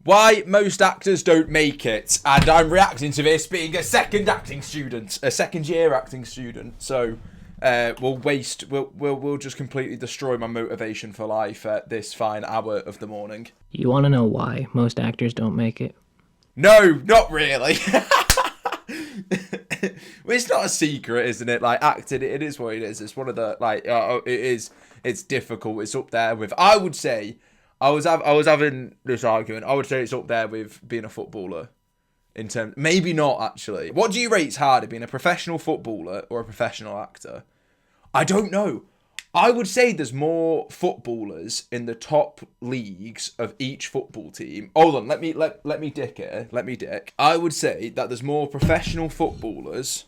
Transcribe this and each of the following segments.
Why most actors don't make it, and I'm reacting to this being a second year acting student. So we'll just completely destroy my motivation for life at this fine hour of the morning. You want to know why most actors don't make it? No, not really. Well, it's not a secret, isn't it? Like, acting, it is what it is. It's one of the, like, it's difficult. It's up there with, I would say, I was having this argument. I would say it's up there with being a footballer. In terms, maybe not actually. What do you rate's harder, being a professional footballer or a professional actor? I don't know. I would say there's more footballers in the top leagues of each football team. Hold on, let me dick here. Let me dick. I would say that there's more professional footballers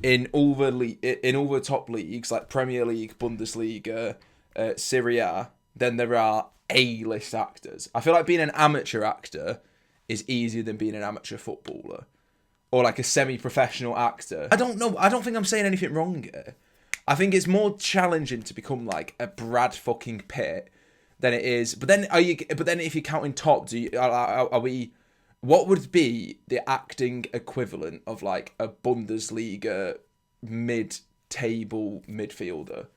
in all the top leagues like Premier League, Bundesliga, Serie A than there are A-list actors. I feel like being an amateur actor is easier than being an amateur footballer or like a semi-professional actor. I don't know. I don't think I'm saying anything wrong here. I think it's more challenging to become like a Brad fucking Pitt than it is. But then if you're counting top, are we? What would be the acting equivalent of like a Bundesliga mid-table midfielder?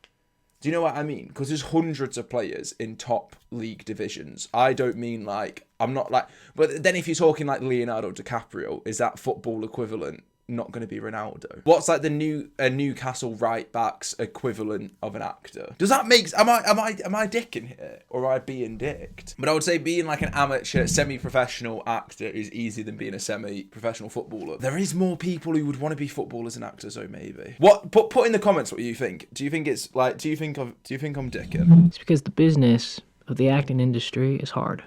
Do you know what I mean? Because there's hundreds of players in top league divisions. I don't mean like, I'm not like, but then if you're talking like Leonardo DiCaprio, is that football equivalent not going to be Ronaldo? What's like the Newcastle right back's equivalent of an actor? Does that make, am I dicking here? Or am I being dicked? But I would say being like an amateur semi-professional actor is easier than being a semi-professional footballer. There is more people who would want to be footballers and actors though, maybe. Put in the comments what you think. Do you think it's like, do you think I'm dicking? It's because the business of the acting industry is hard.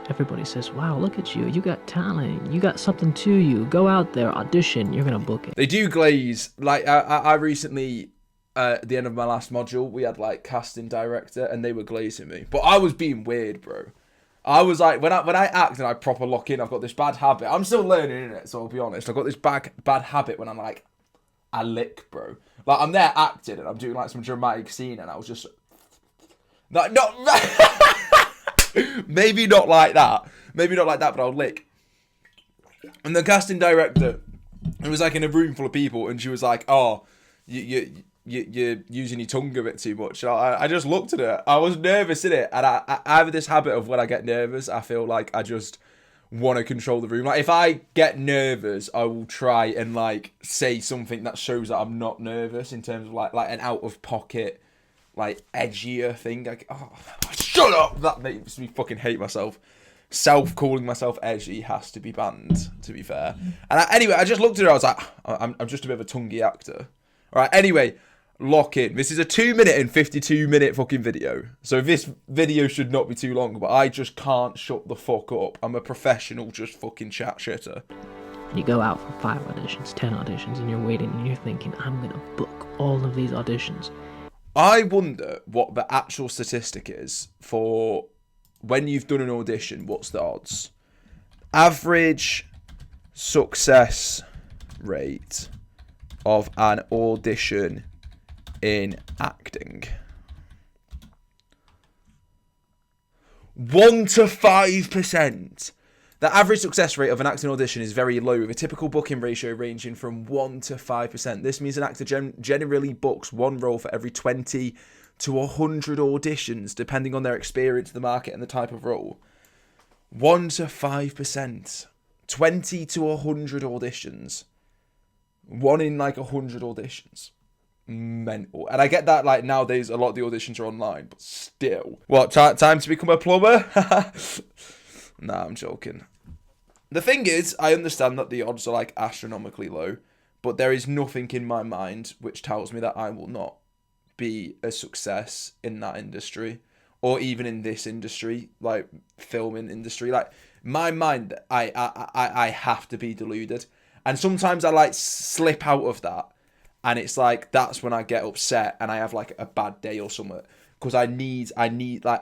Everybody says, wow, look at you. You got talent. You got something to you. Go out there, audition. You're going to book it. They do glaze. Like, I recently, at the end of my last module, we had, like, casting director, and they were glazing me. But I was being weird, bro. I was like, when I act and I proper lock in, I've got this bad habit. I'm still learning, innit? So I'll be honest. I've got this bad habit when I'm, like, I lick, bro. Like, I'm there acting, and I'm doing, like, some dramatic scene, and I was just... Not... Maybe not like that, but I'll lick. And the casting director, it was like in a room full of people, and she was like, "Oh, you're using your tongue a bit too much." And I just looked at her. I was nervous in it, and I have this habit of when I get nervous, I feel like I just want to control the room. Like if I get nervous, I will try and like say something that shows that I'm not nervous in terms of like an out of pocket, like edgier thing. Like, oh, shut up! That makes me fucking hate myself. Calling myself edgy has to be banned, to be fair. And anyway, I just looked at her. I was like, I'm just a bit of a tonguey actor. All right. Anyway, lock in. This is a 2-minute and 52-minute fucking video. So this video should not be too long, but I just can't shut the fuck up. I'm a professional, just fucking chat shitter. You go out for 5 auditions, 10 auditions, and you're waiting, and you're thinking, I'm going to book all of these auditions. I wonder what the actual statistic is for when you've done an audition. What's the odds? Average success rate of an audition in acting. 1 to 5%. The average success rate of an acting audition is very low, with a typical booking ratio ranging from 1 to 5%. This means an actor generally books one role for every 20 to 100 auditions, depending on their experience, the market, and the type of role. 1 to 5%. 20 to 100 auditions. 1 in like 100 auditions. Mental. And I get that like nowadays a lot of the auditions are online, but still. What, time to become a plumber? Nah, I'm joking. The thing is, I understand that the odds are like astronomically low, but there is nothing in my mind which tells me that I will not be a success in that industry, or even in this industry, like filming industry. Like my mind, I have to be deluded, and sometimes I like slip out of that, and it's like that's when I get upset and I have like a bad day or something, because I need like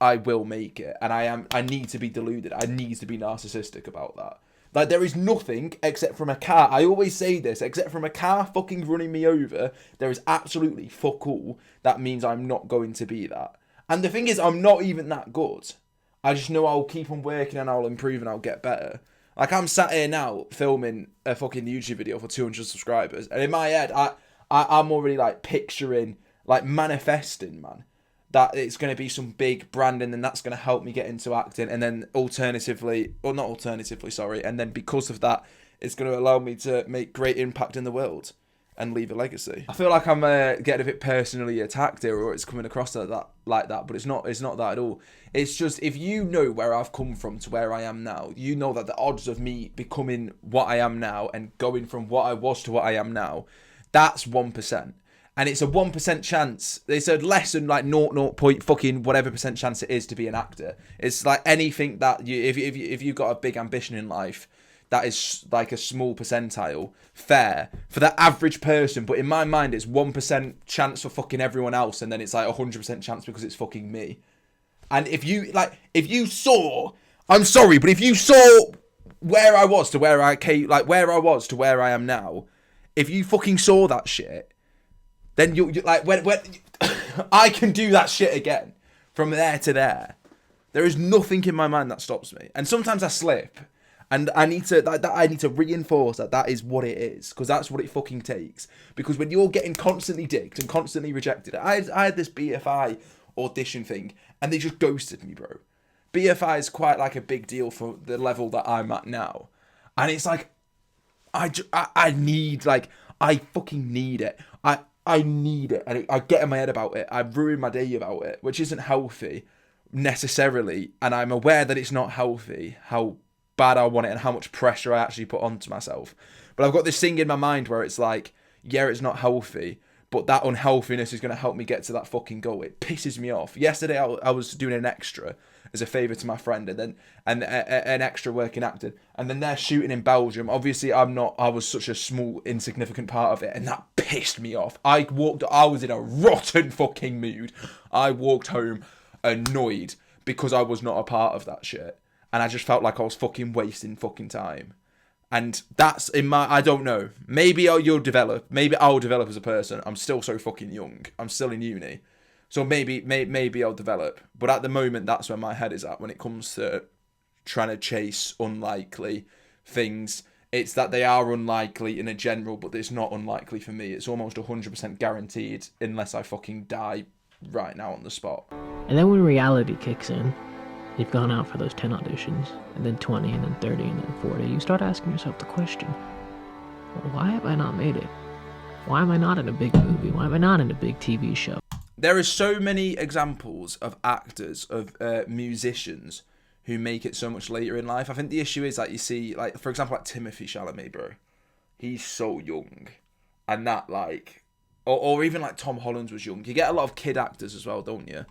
I will make it, and I need to be deluded. I need to be narcissistic about that. Like, there is nothing except from a car. I always say this, except from a car fucking running me over, there is absolutely fuck all that means I'm not going to be that. And the thing is, I'm not even that good. I just know I'll keep on working and I'll improve and I'll get better. Like, I'm sat here now filming a fucking YouTube video for 200 subscribers. And in my head, I'm already, like, picturing, like, manifesting, man, that it's going to be some big brand and then that's going to help me get into acting. And then and then because of that, it's going to allow me to make great impact in the world and leave a legacy. I feel like I'm getting a bit personally attacked here, or it's coming across like that, but it's not that at all. It's just, if you know where I've come from to where I am now, you know that the odds of me becoming what I am now and going from what I was to what I am now, that's 1%. And it's a 1% chance. It's a less than like 0 point fucking whatever percent chance it is to be an actor. It's like anything that you, if you've got a big ambition in life, that is like a small percentile, fair, for the average person. But in my mind, it's 1% chance for fucking everyone else, and then it's like 100% chance because it's fucking me. And if you saw, I'm sorry, but if you saw where I was to where I came, like where I was to where I am now, if you fucking saw that shit, then you like, when I can do that shit again, from there to there. There is nothing in my mind that stops me. And sometimes I slip. And I need to reinforce that is what it is, because that's what it fucking takes. Because when you're getting constantly dicked and constantly rejected, I had this BFI audition thing, and they just ghosted me, bro. BFI is quite like a big deal for the level that I'm at now, and it's like I fucking need it. I need it, and I get in my head about it. I ruin my day about it, which isn't healthy necessarily, and I'm aware that it's not healthy. How bad I want it and how much pressure I actually put onto myself. But I've got this thing in my mind where it's like, yeah, it's not healthy, but that unhealthiness is going to help me get to that fucking goal. It pisses me off. Yesterday I was doing an extra as a favour to my friend, and then an extra working acting, and then they're shooting in Belgium. Obviously I was such a small insignificant part of it, and that pissed me off. I was in a rotten fucking mood. I walked home annoyed because I was not a part of that shit. And I just felt like I was fucking wasting fucking time. And that's I don't know. Maybe I'll develop as a person. I'm still so fucking young. I'm still in uni. So maybe I'll develop. But at the moment, that's where my head is at when it comes to trying to chase unlikely things. It's that they are unlikely in a general, but it's not unlikely for me. It's almost 100% guaranteed unless I fucking die right now on the spot. And then when reality kicks in, you've gone out for those 10 auditions, and then 20, and then 30, and then 40. You start asking yourself the question, well, why have I not made it? Why am I not in a big movie? Why am I not in a big TV show? There are so many examples of actors, of musicians who make it so much later in life. I think the issue is that you see, like, for example, like Timothée Chalamet, bro. He's so young. And that, like, or even like Tom Holland was young. You get a lot of kid actors as well, don't you?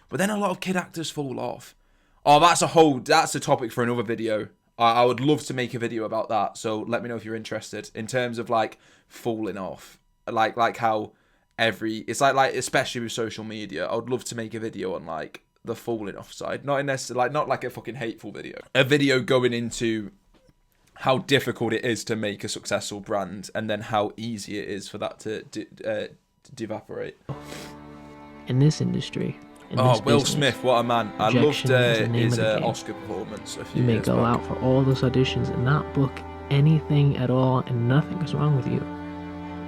But then a lot of kid actors fall off. Oh, that's a topic for another video. I would love to make a video about that. So let me know if you're interested in terms of like falling off, like how it's like especially with social media. I would love to make a video on like the falling off side, not like a fucking hateful video. A video going into how difficult it is to make a successful brand, and then how easy it is for that to evaporate. In this industry. Will Smith, what a man. I loved his Oscar performance a few years back. You may go out for all those auditions and not book anything at all, and nothing is wrong with you.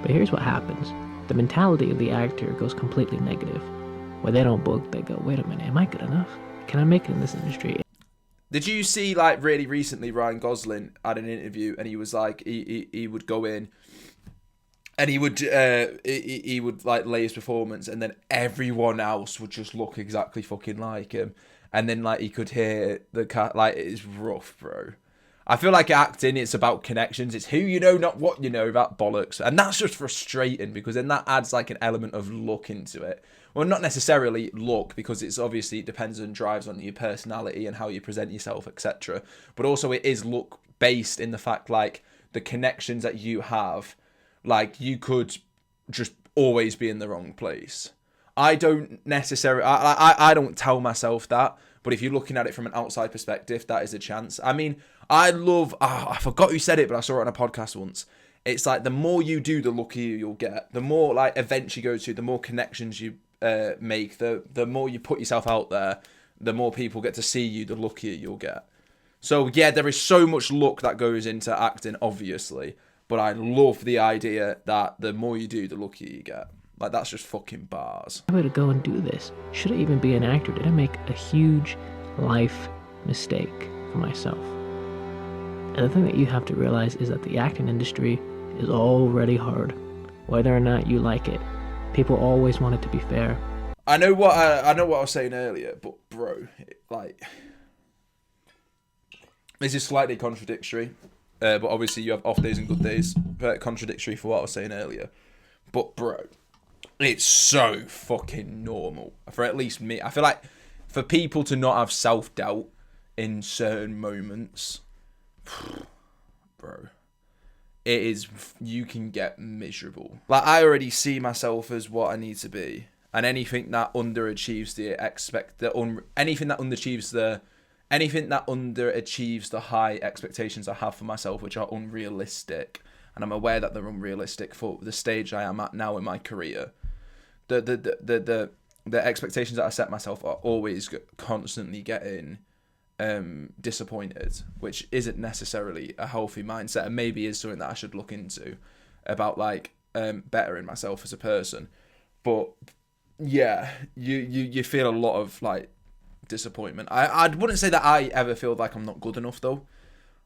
But here's what happens. The mentality of the actor goes completely negative. When they don't book, they go, wait a minute, am I good enough? Can I make it in this industry? Did you see, like, really recently, Ryan Gosling had an interview, and he was like, he would go in, and he would like lay his performance, and then everyone else would just look exactly fucking like him, and then like he could hear the cat. Like, it's rough, bro. I feel like acting, it's about connections. It's who you know, not what you know. That bollocks, and that's just frustrating because then that adds like an element of luck into it. Well, not necessarily luck, because it's obviously, it depends and drives on your personality and how you present yourself, etc. But also it is luck based in the fact, like, the connections that you have. Like, you could just always be in the wrong place. I don't necessarily... I don't tell myself that, but if you're looking at it from an outside perspective, that is a chance. I mean, I love... I forgot who said it, but I saw it on a podcast once. It's like, the more you do, the luckier you'll get. The more, like, events you go to, the more connections you make, the more you put yourself out there, the more people get to see you, the luckier you'll get. So yeah, there is so much luck that goes into acting, obviously, but I love the idea that the more you do, the luckier you get. Like, that's just fucking bars. Way to go and do this. Should I even be an actor? Did I make a huge life mistake for myself? And the thing that you have to realize is that the acting industry is already hard. Whether or not you like it, people always want it to be fair. I know what I was saying earlier, but bro, like, this is slightly contradictory. But obviously you have off days and good days. Contradictory for what I was saying earlier. But bro, it's so fucking normal for at least me. I feel like for people to not have self-doubt in certain moments, bro, it is, you can get miserable. Like, I already see myself as what I need to be, and anything that underachieves anything that underachieves the high expectations I have for myself, which are unrealistic, and I'm aware that they're unrealistic for the stage I am at now in my career. The expectations that I set myself are always constantly getting disappointed, which isn't necessarily a healthy mindset, and maybe is something that I should look into about, like, bettering myself as a person. But yeah, you feel a lot of, like, disappointment. I wouldn't say that I ever feel like I'm not good enough, though.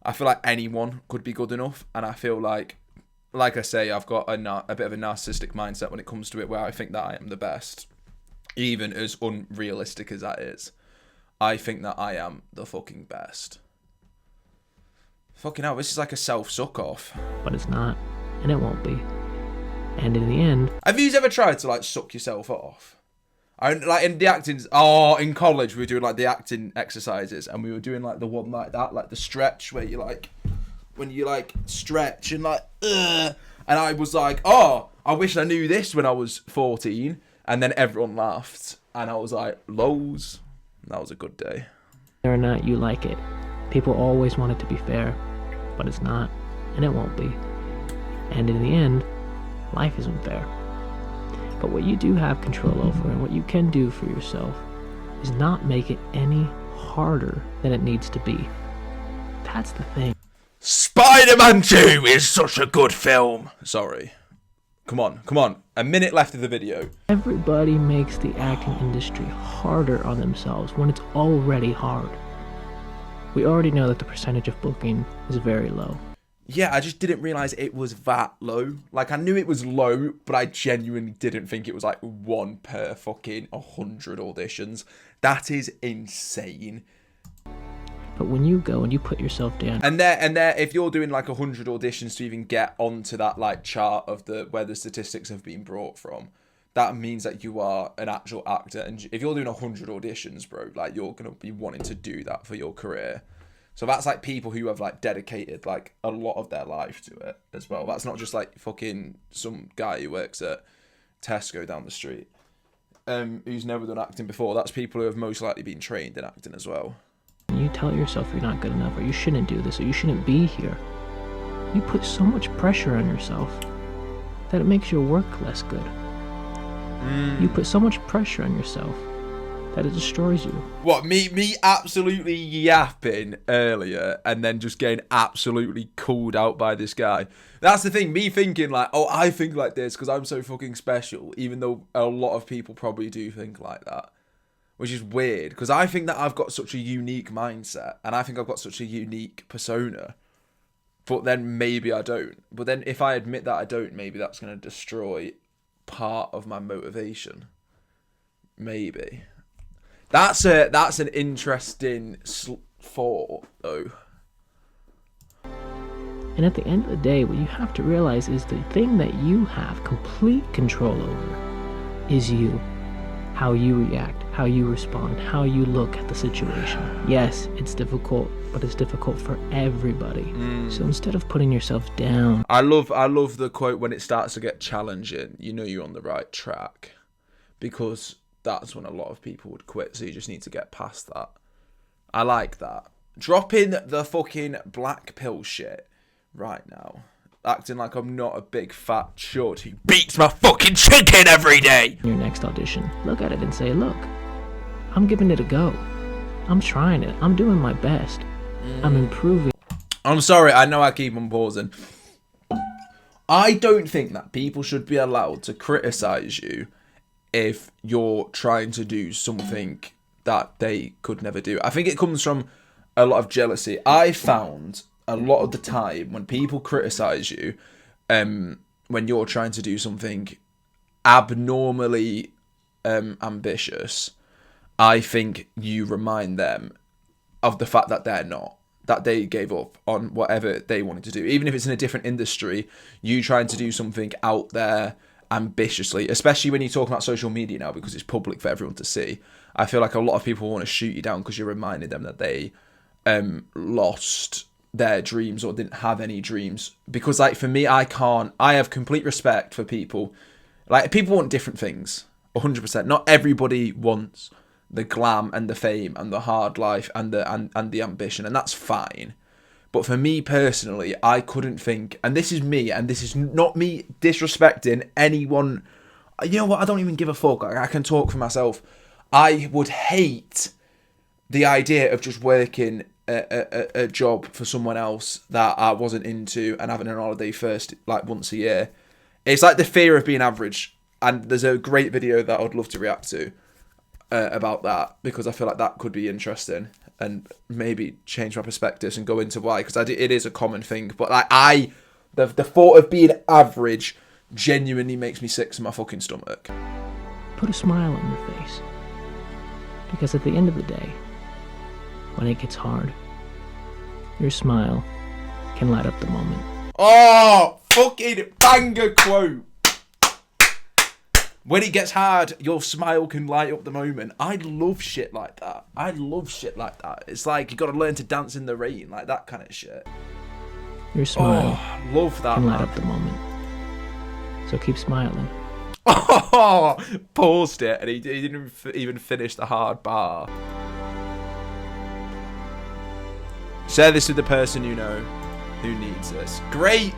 I feel like anyone could be good enough, and I feel like I say, I've got a bit of a narcissistic mindset when it comes to it, where I think that I am the best, even as unrealistic as that is. I think that I am the fucking best. Fucking hell, this is like a self-suck off. But it's not, and it won't be. And in the end... Have you ever tried to, like, suck yourself off? Like, in the acting... in college, we were doing, like, the acting exercises, and we were doing, like, the one like that, like, the stretch, where you, like... When you, like, stretch and, like, ugh. And I was like, oh, I wish I knew this when I was 14. And then everyone laughed. And I was like, lows. That was a good day. Whether or not you like it, people always want it to be fair. But it's not, and it won't be. And in the end, life isn't fair. But what you do have control over, and what you can do for yourself, is not make it any harder than it needs to be. That's the thing. Spider-Man 2 is such a good film. Sorry. Come on. A minute left of the video. Everybody makes the acting industry harder on themselves when it's already hard. We already know that the percentage of booking is very low. Yeah, I just didn't realise it was that low. Like, I knew it was low, but I genuinely didn't think it was like 1 per fucking 100 auditions. That is insane. But when you go and you put yourself down, and there, if you're doing like 100 auditions to even get onto that, like, chart of where the statistics have been brought from, that means that you are an actual actor. And if you're doing 100 auditions, bro, like, you're gonna be wanting to do that for your career. So that's like people who have, like, dedicated, like, a lot of their life to it as well. That's not just like fucking some guy who works at Tesco down the street, who's never done acting before. That's people who have most likely been trained in acting as well. You tell yourself you're not good enough, or you shouldn't do this, or you shouldn't be here. You put so much pressure on yourself that it makes your work less good. You put so much pressure on yourself that it destroys you. What, me absolutely yapping earlier and then just getting absolutely called out by this guy. That's the thing, me thinking like, oh, I think like this because I'm so fucking special, even though a lot of people probably do think like that. Which is weird, because I think that I've got such a unique mindset, and I think I've got such a unique persona, but then maybe I don't. But then if I admit that I don't, maybe that's going to destroy part of my motivation. Maybe. That's an interesting thought, though. And at the end of the day, what you have to realize is the thing that you have complete control over is you. How you react, how you respond, how you look at the situation. Yes, it's difficult, but it's difficult for everybody. So instead of putting yourself down... I love the quote, when it starts to get challenging, you know you're on the right track. Because that's when a lot of people would quit, so you just need to get past that. I like that. Dropping the fucking black pill shit right now. acting like I'm not a big fat short who beats my fucking chicken every day. Your next audition, look at it and say, look, I'm giving it a go. I'm trying it. I'm doing my best. I'm improving. I'm sorry, I know I keep on pausing. I don't think that people should be allowed to criticize you if you're trying to do something that they could never do. I think it comes from a lot of jealousy. I found a lot of the time when people criticize you, when you're trying to do something abnormally ambitious, I think you remind them of the fact that they're not. That they gave up on whatever they wanted to do. Even if it's in a different industry, you trying to do something out there ambitiously, especially when you talk about social media now because it's public for everyone to see. I feel like a lot of people want to shoot you down because you're reminding them that they lost their dreams or didn't have any dreams. Because like for me, I have complete respect for people. Like people want different things, 100%. Not everybody wants the glam and the fame and the hard life and the ambition, and that's fine. But for me personally, I couldn't think, and this is me, and this is not me disrespecting anyone. You know what? I don't even give a fuck. I can talk for myself. I would hate the idea of just working a job for someone else that I wasn't into and having an holiday first, like once a year. It's like the fear of being average. And there's a great video that I'd love to react to about that, because I feel like that could be interesting and maybe change my perspectives and go into why, because it is a common thing. But like the thought of being average genuinely makes me sick to my fucking stomach. Put a smile on your face. Because at the end of the day, when it gets hard, your smile can light up the moment. Oh, fucking banger quote. When it gets hard, your smile can light up the moment. I love shit like that. It's like you got to learn to dance in the rain, like that kind of shit. Your smile love that, can light man. up the moment. So keep smiling. Oh, paused it, and he didn't even finish the hard bar. Share this with the person you know who needs this. Great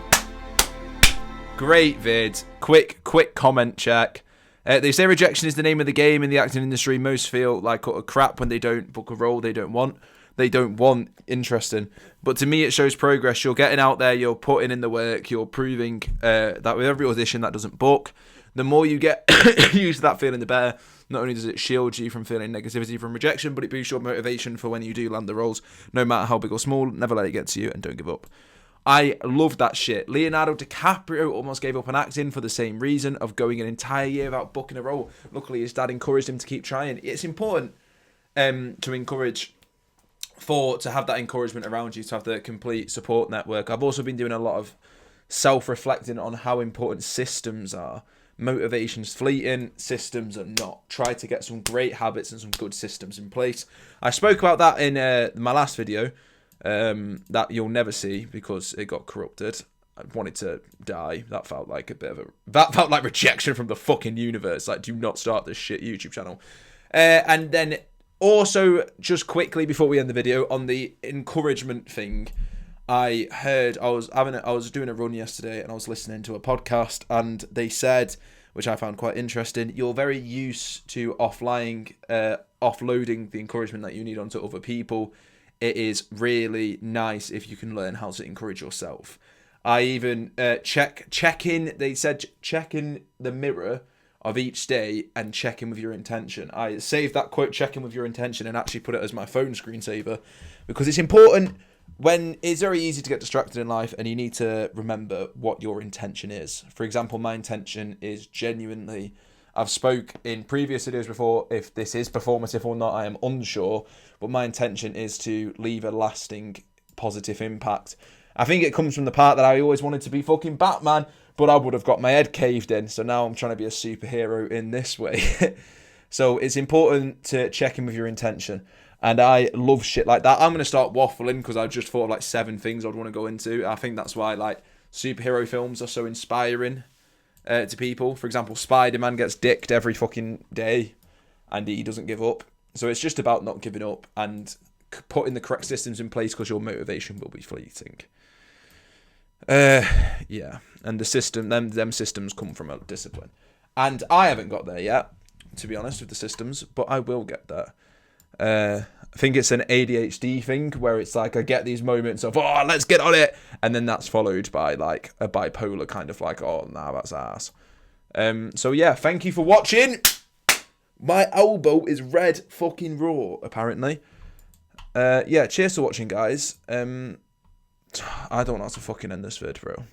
vid. Quick comment check. They say rejection is the name of the game in the acting industry. Most feel like utter crap when they don't book a role they don't want. Interesting. But to me, it shows progress. You're getting out there. You're putting in the work. You're proving that with every audition that doesn't book, the more you get used to that feeling, the better. Not only does it shield you from feeling negativity from rejection, but it boosts your motivation for when you do land the roles, no matter how big or small. Never let it get to you, and don't give up. I love that shit. Leonardo DiCaprio almost gave up on acting for the same reason of going an entire year without booking a role. Luckily, his dad encouraged him to keep trying. It's important to have that encouragement around you, to have the complete support network. I've also been doing a lot of self-reflecting on how important systems are. Motivation's fleeting, systems are not. Try to get some great habits and some good systems in place. I spoke about that in my last video. That you'll never see because it got corrupted. I wanted to die. That felt like rejection from the fucking universe. Like, do not start this shit YouTube channel. And then also, just quickly before we end the video, on the encouragement thing, I heard I was doing a run yesterday and I was listening to a podcast, and they said, which I found quite interesting, you're very used to offloading the encouragement that you need onto other people. It is really nice if you can learn how to encourage yourself. I even check in the mirror of each day and check in with your intention. I saved that quote, check in with your intention, and actually put it as my phone screensaver, because it's important when it's very easy to get distracted in life, and you need to remember what your intention is. For example, my intention is genuinely, I've spoke in previous videos before, if this is performative or not, I am unsure, but my intention is to leave a lasting positive impact. I think it comes from the part that I always wanted to be fucking Batman, but I would have got my head caved in, so now I'm trying to be a superhero in this way. So it's important to check in with your intention, and I love shit like that. I'm going to start waffling because I just thought of like 7 things I'd want to go into. I think that's why like superhero films are so inspiring to people. For example, Spider-Man gets dicked every fucking day and he doesn't give up. So it's just about not giving up and putting the correct systems in place, because your motivation will be fleeting. Yeah, and the system, them systems come from a discipline, and I haven't got there yet, to be honest, with the systems, but I will get there. I think it's an ADHD thing where it's like I get these moments of, oh, let's get on it, and then that's followed by like a bipolar kind of like, oh, nah, that's ass. So yeah, thank you for watching. My elbow is red fucking raw, apparently. Yeah, cheers for watching, guys. I don't know how to fucking end this vid, bro.